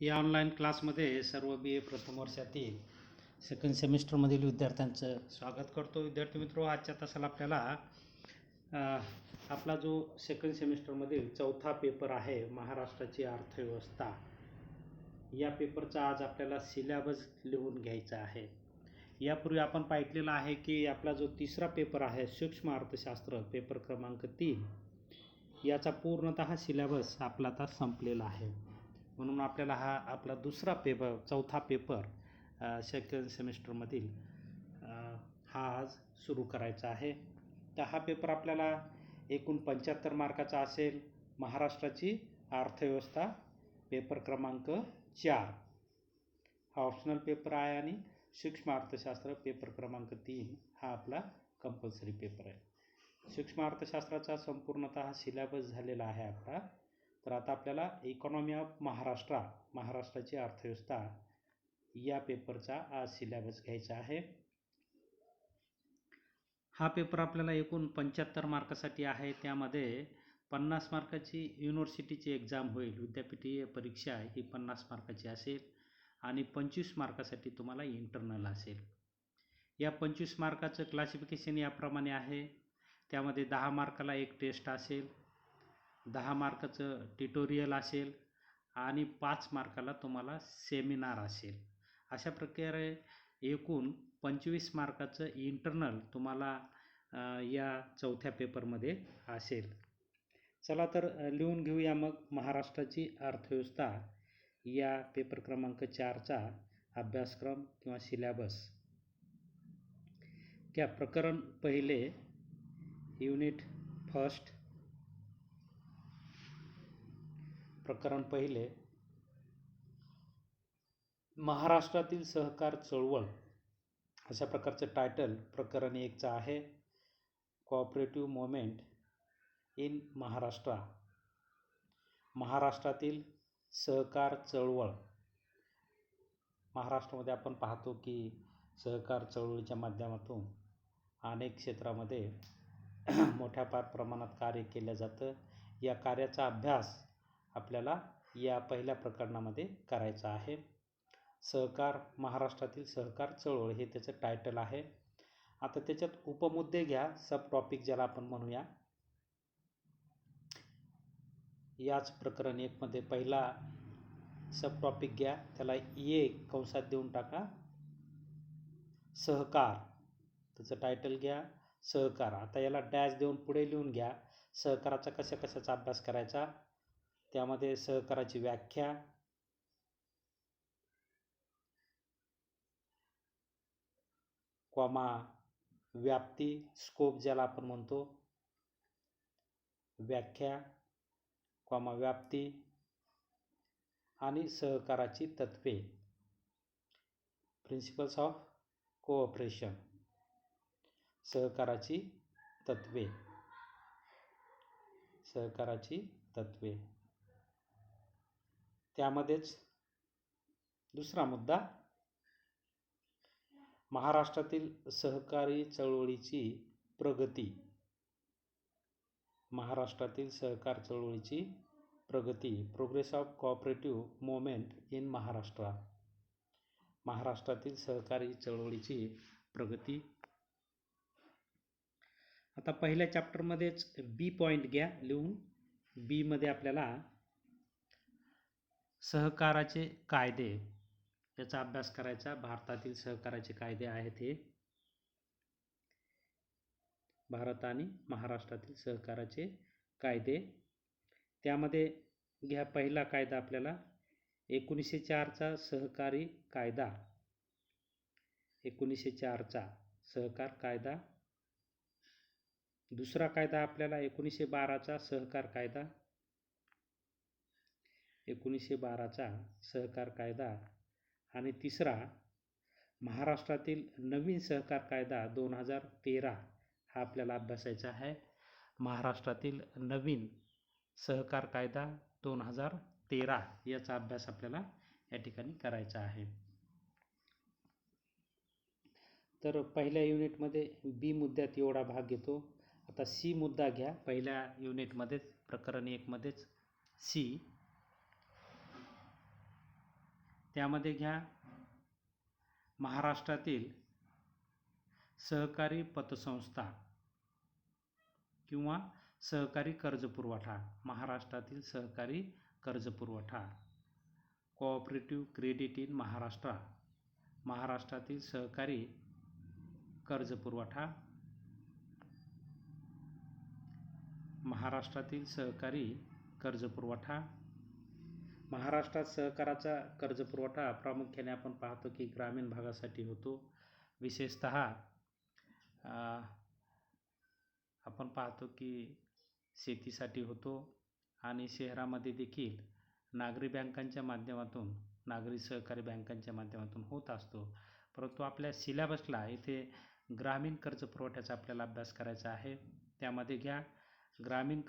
या ऑनलाईन क्लासमध्ये सर्व बी ए प्रथम वर्षातील सेकंड सेमिस्टरमधील विद्यार्थ्यांचं स्वागत करतो. विद्यार्थी मित्रो, आजच्या तासाला आपल्याला आपला जो सेकंड सेमिस्टरमधील चौथा पेपर आहे महाराष्ट्राची अर्थव्यवस्था, या पेपरचा आज आपल्याला सिलेबस लिहून घ्यायचा आहे. यापूर्वी आपण पाहिलेलं आहे की आपला जो तिसरा पेपर आहे सूक्ष्म अर्थशास्त्र पेपर क्रमांक 3, याचा पूर्णतः सिलेबस आपला आता संपलेला आहे. म्हणून आपल्याला हा आपला दुसरा पेपर, चौथा पेपर सेकंड सेमिस्टरमधील हा आज सुरू करायचा आहे. तर हा पेपर आपल्याला एकूण 75 मार्काचा असेल. महाराष्ट्राची अर्थव्यवस्था पेपर क्रमांक 4 हा ऑप्शनल पेपर आहे आणि सूक्ष्म अर्थशास्त्र पेपर क्रमांक 3 हा आपला कंपल्सरी पेपर आहे. सूक्ष्म अर्थशास्त्राचा संपूर्णतः सिलेबस झालेला आहे आपला. तर आता आपल्याला इकॉनॉमी ऑफ महाराष्ट्राची अर्थव्यवस्था या पेपरचा आज सिलेबस घ्यायचा आहे. हा पेपर आपल्याला एकूण 75 मार्कासाठी आहे. त्यामध्ये 50 मार्काची युनिव्हर्सिटीची एक्झाम होईल. विद्यापीठीय परीक्षा ही 50 मार्काची असेल आणि 25 मार्कासाठी तुम्हाला इंटरनल असेल. या 25 मार्काचं क्लासिफिकेशन याप्रमाणे आहे. त्यामध्ये 10 मार्काला एक टेस्ट असेल, 10 मार्काचं ट्युटोरियल असेल आणि 5 मार्काला तुम्हाला सेमिनार असेल. अशा प्रकारे एकूण 25 मार्काचं इंटरनल तुम्हाला या चौथ्या पेपरमध्ये असेल. चला तर लिहून घेऊया मग महाराष्ट्राची अर्थव्यवस्था या पेपर क्रमांक 4चा अभ्यासक्रम किंवा सिलेबस. क्या प्रकरण पहिले, युनिट फर्स्ट. प्रकरण पहिले, महाराष्ट्रातील सहकार चळवळ अशा प्रकारचं टायटल प्रकरण 1चं आहे. Cooperative movement in Maharashtra. महाराष्ट्रातील सहकार चळवळ. महाराष्ट्रामध्ये आपण पाहतो की सहकार चळवळीच्या माध्यमातून अनेक क्षेत्रामध्ये मोठ्या प्रमाणात कार्य केलं जातं. या कार्याचा अभ्यास आपल्याला या पहिल्या प्रकरणामध्ये करायचा आहे. महाराष्ट्रातील सहकार चळवळ हे त्याचं टायटल आहे. आता त्याच्यात उपमुद्दे घ्या, सब टॉपिक ज्याला आपण म्हणूया. याच प्रकरण 1मध्ये पहिला सब टॉपिक घ्या, त्याला ए कंसात देऊन टाका, सहकार. त्याचं टायटल घ्या सहकार. आता याला डॅश देऊन पुढे लिहून घ्या सहकाराचा कशाचा अभ्यास करायचा. त्यामध्ये सहकाराची व्याख्या, कॉमा व्याप्ती, स्कोप ज्याला आपण म्हणतो, व्याख्या कॉमा व्याप्ती आणि सहकाराची तत्वे, प्रिन्सिपल्स ऑफ कोऑपरेशन. सहकाराची तत्वे. त्यामध्येच दुसरा मुद्दा, महाराष्ट्रातील सहकारी चळवळीची प्रगती. महाराष्ट्रातील सहकार चळवळीची प्रगती, progress of cooperative movement in Maharashtra. महाराष्ट्रातील सहकारी चळवळीची प्रगती. आता पहिल्या चॅप्टरमध्येच बी पॉईंट घ्या लिहून. बी मध्ये आपल्याला सहकाराचे कायदे याचा अभ्यास करायचा. भारतातील सहकाराचे कायदे आहेत हे. भारत आणि महाराष्ट्रातील सहकाराचे कायदे. त्यामध्ये घ्या पहिला कायदा आपल्याला 1904चा सहकारी कायदा. 1904चा सहकार कायदा. दुसरा कायदा आपल्याला 1912चा सहकार कायदा. 1912चा सहकार कायदा. आणि तिसरा महाराष्ट्रातील नवीन सहकार कायदा 2013 हा आपल्याला अभ्यासायचा आहे. महाराष्ट्रातील नवीन सहकार कायदा 2013 याचा अभ्यास आपल्याला या ठिकाणी करायचा आहे. तर पहिल्या युनिटमध्ये बी मुद्द्यात एवढा भाग घेतो. आता सी मुद्दा घ्या पहिल्या युनिटमध्येच, प्रकरण 1मध्येच सी. त्यामध्ये घ्या महाराष्ट्रातील सहकारी पतसंस्था किंवा सहकारी कर्जपुरवठा, महाराष्ट्रातील सहकारी कर्जपुरवठा, कोऑपरेटिव्ह क्रेडिट इन महाराष्ट्र, महाराष्ट्रातील सहकारी कर्जपुरवठा, महाराष्ट्रातील सहकारी कर्जपुरवठा. महाराष्ट्रात सहकाराचा कर्जपुरवठा प्रामुख्याने आपण पाहतो की ग्रामीण भागासाठी होतो. विशेषतः आपण पाहतो की शेतीसाठी होतो आणि शहरामध्ये देखील नागरी बँकांच्या माध्यमातून, नागरी सहकारी बँकांच्या माध्यमातून होत असतो. परंतु आपल्या सिलेबसला इथे ग्रामीण कर्जपुरवठ्याचा आपल्याला अभ्यास करायचा आहे. त्यामध्ये घ्या ग्रामीण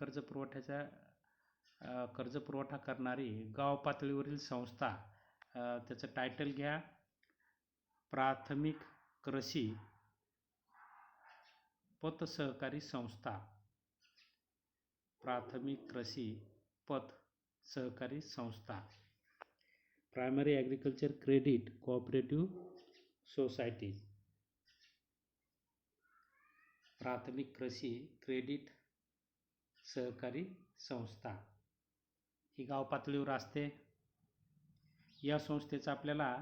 कर्जपुरवठा करणारी गाव पातळीवरील संस्था. त्याचं टायटल घ्या प्राथमिक कृषी पत सहकारी संस्था, प्राथमिक कृषी पत सहकारी संस्था, primary agriculture credit cooperative society, प्राथमिक कृषी क्रेडिट सहकारी संस्था. ही गाव पातळीवर असते. या संस्थेचं आपल्याला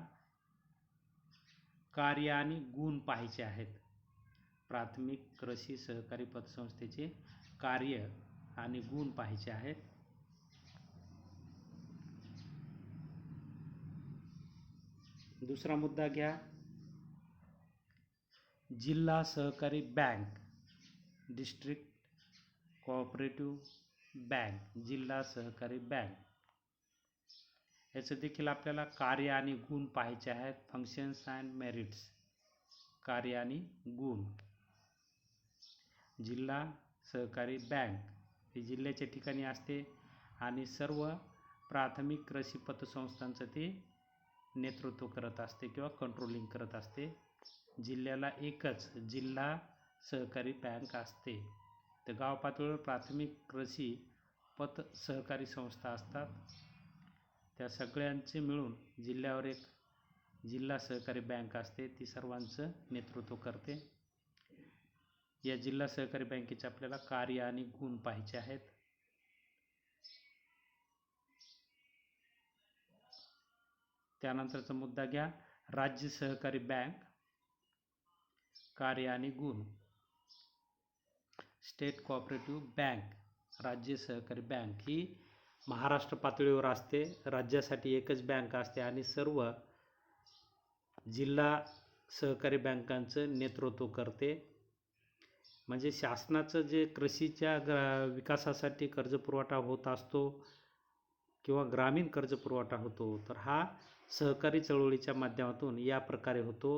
कार्य आणि गुण पाहायचे आहेत. प्राथमिक कृषी सहकारी पतसंस्थेचे कार्य आणि गुण पाहायचे आहेत. दुसरा मुद्दा घ्या जिल्हा सहकारी बँक, डिस्ट्रिक्ट कोऑपरेटिव्ह बँक, जिल्हा सहकारी बँक. याचं देखील आपल्याला कार्य आणि गुण पाहायचे आहेत. फंक्शन्स अँड मेरिट्स, कार्य आणि गुण. जिल्हा सहकारी बँक ही जिल्ह्याच्या ठिकाणी असते आणि सर्व प्राथमिक कृषी पतसंस्थांचं ते नेतृत्व करत असते किंवा कंट्रोलिंग करत असते. जिल्ह्याला एकच जिल्हा सहकारी बँक असते. तर गाव पातळीवर प्राथमिक कृषी पत सहकारी संस्था असतात. त्या सगळ्यांचे मिळून जिल्ह्यावर एक जिल्हा सहकारी बँक असते, ती सर्वांचं नेतृत्व करते. या जिल्हा सहकारी बँकेचे आपल्याला कार्य आणि गुण पाहायचे आहेत. त्यानंतरचा मुद्दा घ्या राज्य सहकारी बँक, कार्य आणि गुण. स्टेट कोऑपरेटिव्ह बँक, राज्य सहकारी बँक ही महाराष्ट्र पातळीवर असते. राज्यासाठी एकच बँक असते आणि सर्व जिल्हा सहकारी बँकांचं नेतृत्व करते. म्हणजे शासनाचं जे कृषीच्या विकासासाठी कर्जपुरवठा होत असतो किंवा ग्रामीण कर्जपुरवठा होतो, तर हा सहकारी चळवळीच्या माध्यमातून या प्रकारे होतो.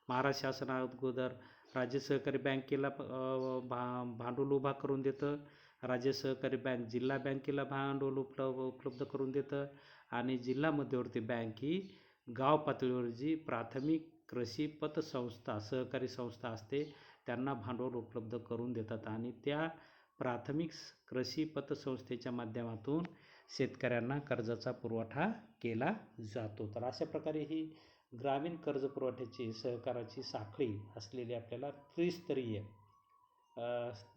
महाराष्ट्र शासन अगोदर राज्य सहकारी बँकेला भांडवल उभा करून देतं. राज्य सहकारी बँक जिल्हा बँकेला भांडवल उपलब्ध करून देतं आणि जिल्हा मध्यवर्ती बँक ही गाव पातळीवर जी प्राथमिक कृषी पतसंस्था सहकारी संस्था असते त्यांना भांडवल उपलब्ध करून देतात आणि त्या प्राथमिक कृषी पतसंस्थेच्या माध्यमातून शेतकऱ्यांना कर्जाचा पुरवठा केला जातो. तर अशा प्रकारे ही ग्रामीण कर्ज पुरवठ्याची सहकाराची साखळी असलेली आपल्याला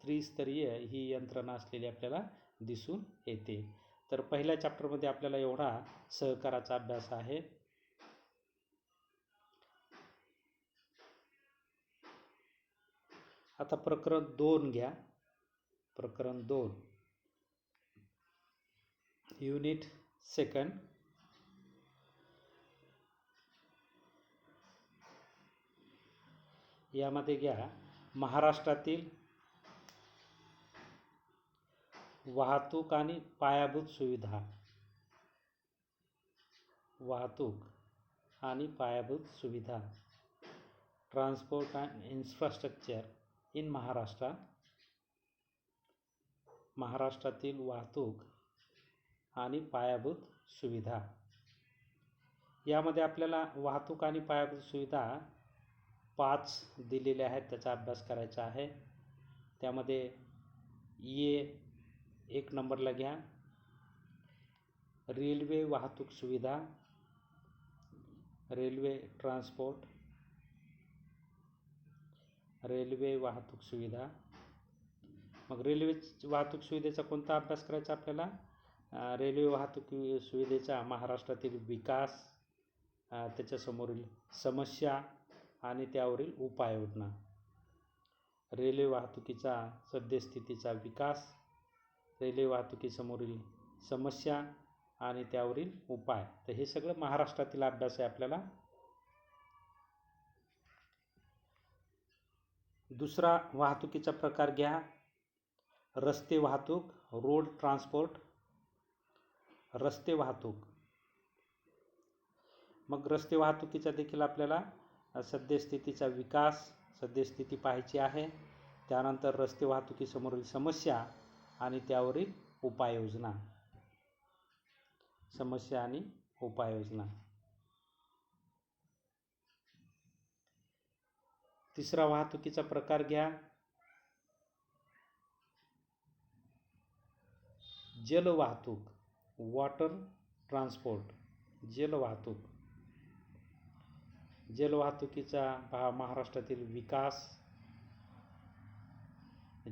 त्रिस्तरीय ही यंत्रणा असलेली आपल्याला दिसून येते. तर पहिल्या चॅप्टरमध्ये आपल्याला एवढा सहकाराचा अभ्यास आहे. आता प्रकरण 2 घ्या. प्रकरण 2 युनिट 2 यामध्ये घ्या महाराष्ट्रातील वाहतूक आणि पायाभूत सुविधा, वाहतूक आणि पायाभूत सुविधा, transport and infrastructure in Maharashtra, महाराष्ट्रातील वाहतूक आणि पायाभूत सुविधा. यामध्ये आपल्याला वाहतूक आणि पायाभूत सुविधा 5 दिलेल्या आहेत, त्याचा अभ्यास करायचा आहे. त्यामध्ये एक नंबरला घ्या रेल्वे वाहतूक सुविधा, रेल्वे ट्रान्सपोर्ट, रेल्वे वाहतूक सुविधा. मग रेल्वे वाहतूक सुविधेचा कोणता अभ्यास करायचा आपल्याला? रेल्वे वाहतूक सुविधेचा महाराष्ट्रातील विकास, त्याच्यासमोरील समस्या आणि त्यावरील उपाययोजना. रेल्वे वाहतुकीचा सद्यस्थितीचा विकास, रेल्वे वाहतुकीसमोरील समस्या आणि त्यावरील उपाय. तर हे सगळं महाराष्ट्रातील अभ्यास आहे आपल्याला. दुसरा वाहतुकीचा प्रकार घ्या, रस्ते वाहतूक, रोड ट्रान्सपोर्ट. रस्ते वाहतूक. मग रस्ते वाहतुकीचा देखील आपल्याला सद्यस्थितीचा विकास, सद्यस्थिती पाहायची आहे. त्यानंतर रस्ते वाहतुकीसमोरील समस्या आणि त्यावरील उपाययोजना. समस्या आणि उपाययोजना. तिसरा वाहतुकीचा प्रकार घ्या, जल वाहतूक, वॉटर ट्रान्सपोर्ट. जल वाहतूक. जल वाहतुकीचा महाराष्ट्रातील विकास,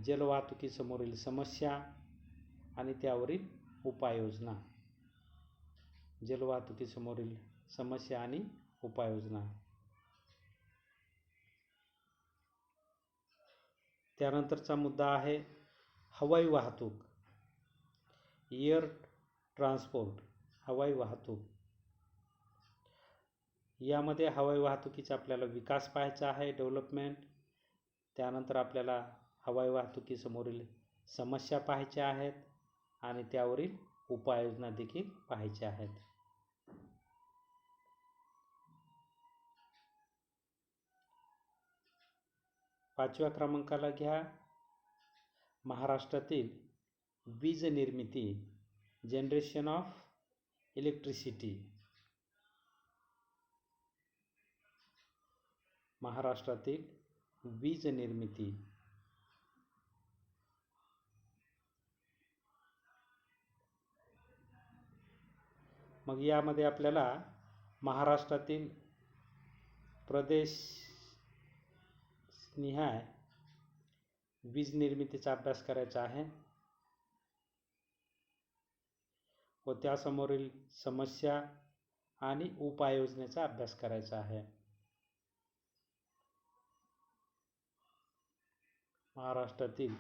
जल वाहतुकीसमोरील समस्या आणि त्यावरील उपाययोजना. जल वाहतुकीसमोरील समस्या आणि उपाययोजना. त्यानंतरचा मुद्दा आहे हवाई वाहतूक, एअर ट्रान्सपोर्ट. हवाई वाहतूक. यामध्ये हवाई वाहतुकीचा आपल्याला विकास पाहायचा आहे, डेव्हलपमेंट. त्यानंतर आपल्याला हवाई वाहतुकीसमोरील समस्या पाहायच्या आहेत आणि त्यावरील उपाययोजना देखील पाहायच्या आहेत. पाचव्या क्रमांकाला घ्या, महाराष्ट्रातील वीज निर्मिती, जनरेशन ऑफ इलेक्ट्रिसिटी. महाराष्ट्रातील वीज निर्मिती. मग यामध्ये आपल्याला महाराष्ट्रातील प्रदेशनिहाय वीज निर्मितीचा अभ्यास करायचा आहे व त्यासमोरील समस्या आणि उपाययोजनेचा अभ्यास करायचा आहे. महाराष्ट्रातील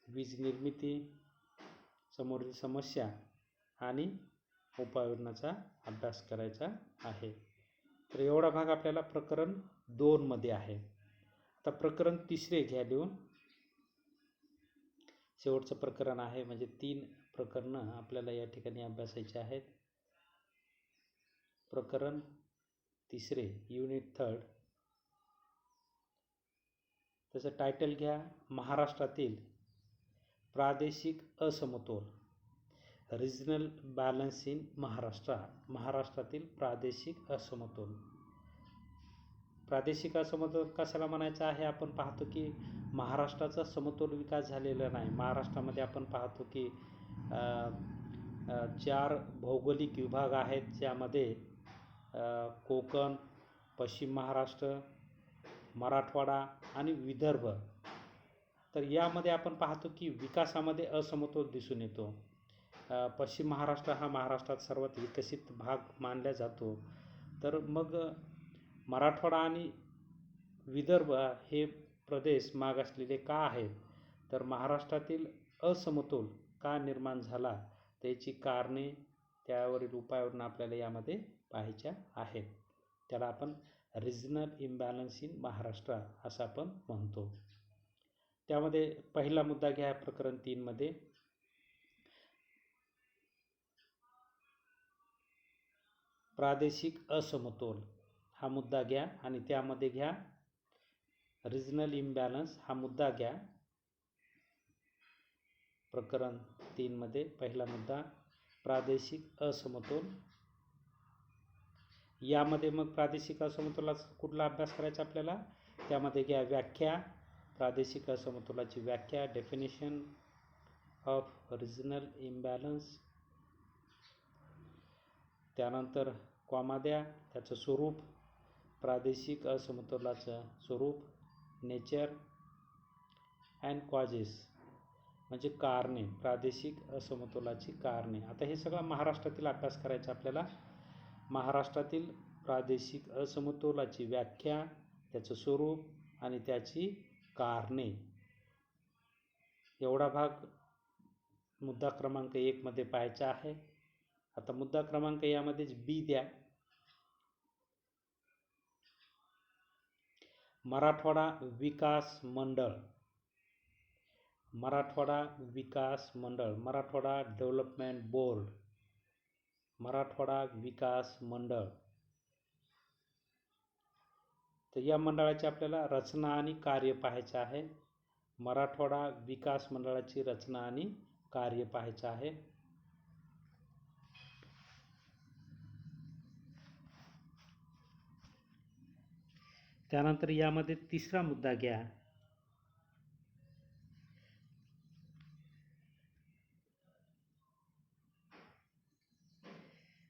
वीज निर्मिती, समोरील समस्या आणि उपाययोजनाचा अभ्यास करायचा आहे. तर एवढा भाग आपल्याला प्रकरण 2 मध्ये आहे. आता प्रकरण 3 घ्या लिहून. शेवटचं प्रकरण आहे, म्हणजे 3 प्रकरणं आपल्याला या ठिकाणी अभ्यासायची आहेत. प्रकरण 3, युनिट 3. त्याचं टायटल घ्या, महाराष्ट्रातील प्रादेशिक असमतोल, रिजनल बॅलन्स इन महाराष्ट्र. महाराष्ट्रातील प्रादेशिक असमतोल. प्रादेशिक असमतोल कशाला म्हणायचं आहे? आपण पाहतो की महाराष्ट्राचा समतोल विकास झालेला नाही. महाराष्ट्रामध्ये आपण पाहतो की 4 भौगोलिक विभाग आहेत, ज्यामध्ये कोकण, पश्चिम महाराष्ट्र, मराठवाडा आणि विदर्भ. तर यामध्ये आपण पाहतो की विकासामध्ये असमतोल दिसून येतो. पश्चिम महाराष्ट्र हा महाराष्ट्रात सर्वात विकसित भाग मानला जातो. तर मग मराठवाडा आणि विदर्भ हे प्रदेश मागासलेले का आहेत? तर महाराष्ट्रातील असमतोल का निर्माण झाला, त्याची कारणे, त्यावरील उपाययोजना आपल्याला यामध्ये पाहायच्या आहेत. त्याला आपण रिजनल इम्बॅलन्स इन महाराष्ट्र असं आपण म्हणतो. त्यामध्ये पहिला मुद्दा घ्या प्रकरण 3 मध्ये, प्रादेशिक असमतोल हा मुद्दा घ्या आणि त्यामध्ये घ्या रिजनल इम्बॅलन्स हा मुद्दा घ्या. प्रकरण 3 मध्ये पहिला मुद्दा प्रादेशिक असमतोल. यामध्ये मग प्रादेशिक असमतोलाचा कुठला अभ्यास करायचा आपल्याला? त्यामध्ये घ्या व्याख्या, प्रादेशिक असमतोलाची व्याख्या, डेफिनेशन ऑफ रिजनल इम्बॅलन्स. त्यानंतर कॉमा द्या, त्याचं स्वरूप, प्रादेशिक असमतोलाचं स्वरूप, नेचर अँड कॉजेस म्हणजे कारणे, प्रादेशिक असमतोलाची कारणे. आता हे सगळं महाराष्ट्रातील अभ्यास करायचा आपल्याला. महाराष्ट्रातील प्रादेशिक असमतोलाची व्याख्या, त्याचं स्वरूप आणि त्याची कारणे, एवढा भाग मुद्दा क्रमांक 1 मध्ये पाहायचा आहे. आता मुद्दा क्रमांक यामध्येच बी द्या. मराठवाडा विकास मंडळ, मराठवाडा विकास मंडळ, मराठवाडा डेव्हलपमेंट बोर्ड, मराठवाडा विकास मंडळ. तर या मंडळाची आपल्याला रचना आणि कार्य पाहायचं आहे. मराठवाडा विकास मंडळाची रचना आणि कार्य पाहायचं आहे. त्यानंतर यामध्ये तिसरा मुद्दा घ्या.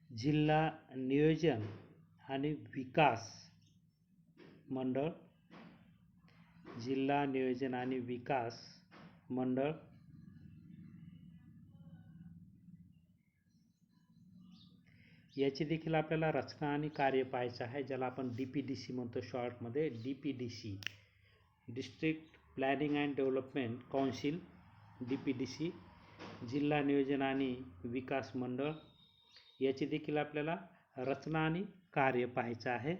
जिल्हा नियोजन आणि विकास मंडळ, जिल्हा नियोजन आणि विकास मंडळ. याची देखील आपल्याला रचना आणि कार्य पाहायचं आहे, ज्याला आपण DPDC म्हणतो शॉर्टमध्ये. DPDC, district planning and development council, DPDC, जिल्हा नियोजन आणि विकास मंडळ. याची देखील आपल्याला रचना आणि कार्य पाहायचं आहे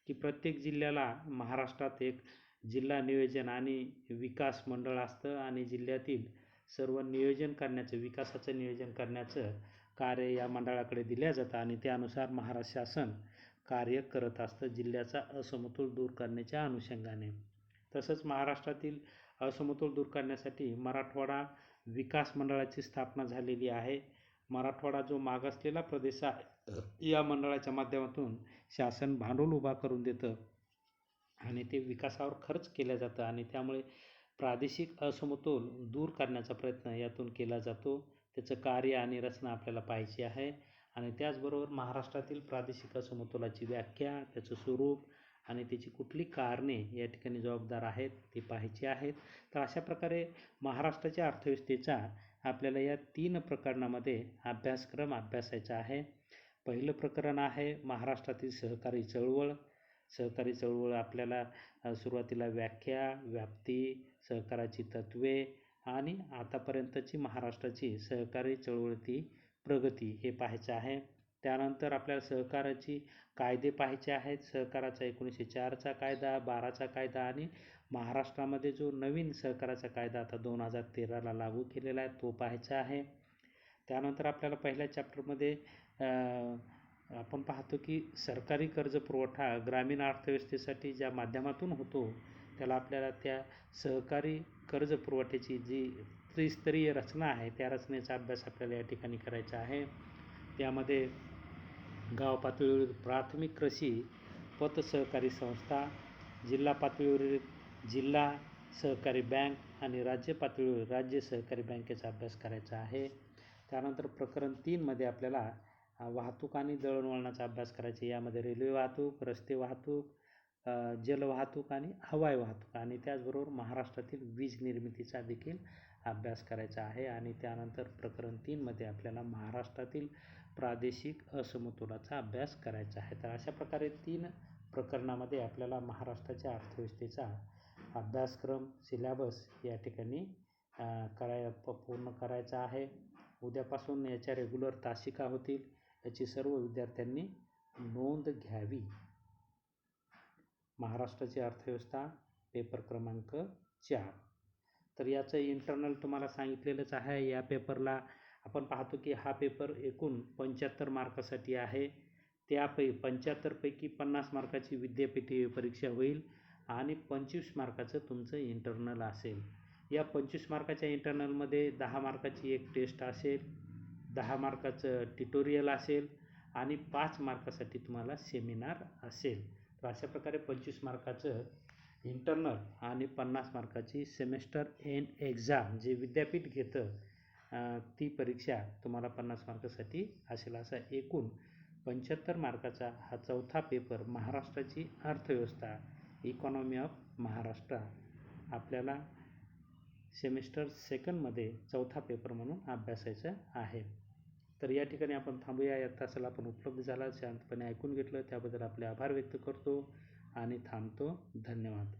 की प्रत्येक जिल्ह्याला महाराष्ट्रात एक जिल्हा नियोजन आणि विकास मंडळ असतं आणि जिल्ह्यातील सर्व नियोजन करण्याचं, विकासाचं नियोजन करण्याचं कार्य या मंडळाकडे दिल्या जातं आणि त्यानुसार महाराष्ट्र शासन कार्य करत असतं जिल्ह्याचा असमतोल दूर करण्याच्या अनुषंगाने. तसंच महाराष्ट्रातील असमतोल दूर करण्यासाठी मराठवाडा विकास मंडळाची स्थापना झालेली आहे. मराठवाडा जो मागासलेला प्रदेश आहे, या मंडळाच्या माध्यमातून शासन भांडवल उभा करून देतं आणि ते विकासावर खर्च केलं जातं आणि त्यामुळे प्रादेशिक असमतोल दूर करण्याचा प्रयत्न यातून केला जातो. त्याचं कार्य आणि रचना आपल्याला पाहायची आहे आणि त्याचबरोबर महाराष्ट्रातील प्रादेशिक असमतोलाची व्याख्या, त्याचं स्वरूप आणि त्याची कुठली कारणे या ठिकाणी जबाबदार आहेत ती पाहायची आहेत. तर अशा प्रकारे महाराष्ट्राच्या अर्थव्यवस्थेचा आपल्याला या 3 प्रकरणामध्ये अभ्यासक्रम अभ्यासायचा आहे. पहिलं प्रकरण आहे महाराष्ट्रातील सहकारी चळवळ. सहकारी चळवळ आपल्याला सुरुवातीला व्याख्या, व्याप्ती, सहकाराची तत्त्वे आणि आतापर्यंतची महाराष्ट्राची सहकारी चळवळीची प्रगती हे पाहायचं आहे. त्यानंतर आपल्याला सहकाराची कायदे पाहायचे आहेत. सहकाराचा 1904चा कायदा, 12चा कायदा आणि महाराष्ट्रामध्ये जो नवीन सहकाराचा कायदा आता 2013ला लागू केलेला आहे तो पाहायचा आहे. त्यानंतर आपल्याला पहिल्या चॅप्टरमध्ये आपण पाहतो की सरकारी कर्ज पुरवठा ग्रामीण अर्थव्यवस्थेसाठी ज्या माध्यमातून होतो त्याला आपल्याला त्या सहकारी कर्ज पुरवठ्याची जी त्रिस्तरीय रचना आहे त्या रचनेचा अभ्यास आपल्याला या ठिकाणी करायचा आहे. त्यामध्ये गाव पातळीवर प्राथमिक कृषी पत सहकारी संस्था, जिल्हा पातळीवर जिल्हा सहकारी बँक आणि राज्य पातळीवर राज्य सहकारी बँकेचा अभ्यास करायचा आहे. त्यानंतर प्रकरण 3 मध्ये आपल्याला वाहतूक आणि दळणवळणाचा अभ्यास करायचा. यामध्ये रेल्वे वाहतूक, रस्ते वाहतूक, जलवाहतूक आणि हवाई वाहतूक आणि त्याचबरोबर महाराष्ट्रातील वीज निर्मितीचा देखील अभ्यास करायचा आहे. आणि त्यानंतर प्रकरण 3 मध्ये आपल्याला महाराष्ट्रातील प्रादेशिक असमतोलाचा अभ्यास करायचा आहे. तर अशा प्रकारे 3 प्रकरणामध्ये आपल्याला महाराष्ट्राच्या अर्थव्यवस्थेचा अभ्यासक्रम, सिलेबस या ठिकाणी पूर्ण करायचा आहे. उद्यापासून याच्या रेग्युलर तासिका होतील, याची सर्व विद्यार्थ्यांनी नोंद घ्यावी. महाराष्ट्राची अर्थव्यवस्था पेपर क्रमांक 4. तर याचं इंटरनल तुम्हाला सांगितलेलंच आहे. या पेपरला आपण पाहतो की हा पेपर एकूण 75 मार्कासाठी आहे. त्यापैकी 75 पैकी 50 मार्काची विद्यापीठ परीक्षा होईल आणि 25 मार्काचं तुमचं इंटरनल असेल. या 25 मार्काच्या इंटरनलमध्ये 10 मार्काची एक टेस्ट असेल, 10 मार्काचं ट्युटोरियल असेल आणि 5 मार्कासाठी तुम्हाला सेमिनार असेल. तर अशा प्रकारे 25 मार्काचं इंटरनल आणि 50 मार्काची सेमेस्टर एंड एक्झाम जे विद्यापीठ घेतं ती परीक्षा तुम्हाला 50 मार्कासाठी असेल. असा एकूण 75 मार्काचा हा चौथा पेपर महाराष्ट्राची अर्थव्यवस्था इकॉनॉमी ऑफ महाराष्ट्र आपल्याला सेमिस्टर सेकंडमध्ये चौथा पेपर म्हणून अभ्यासायचं आहे. तर या ठिकाणी आपण थांबूया. या तासाला आपण उपलब्ध झाला शांतपणे ऐकून घेतलं त्याबद्दल आपले आभार व्यक्त करतो आणि थांबतो. धन्यवाद.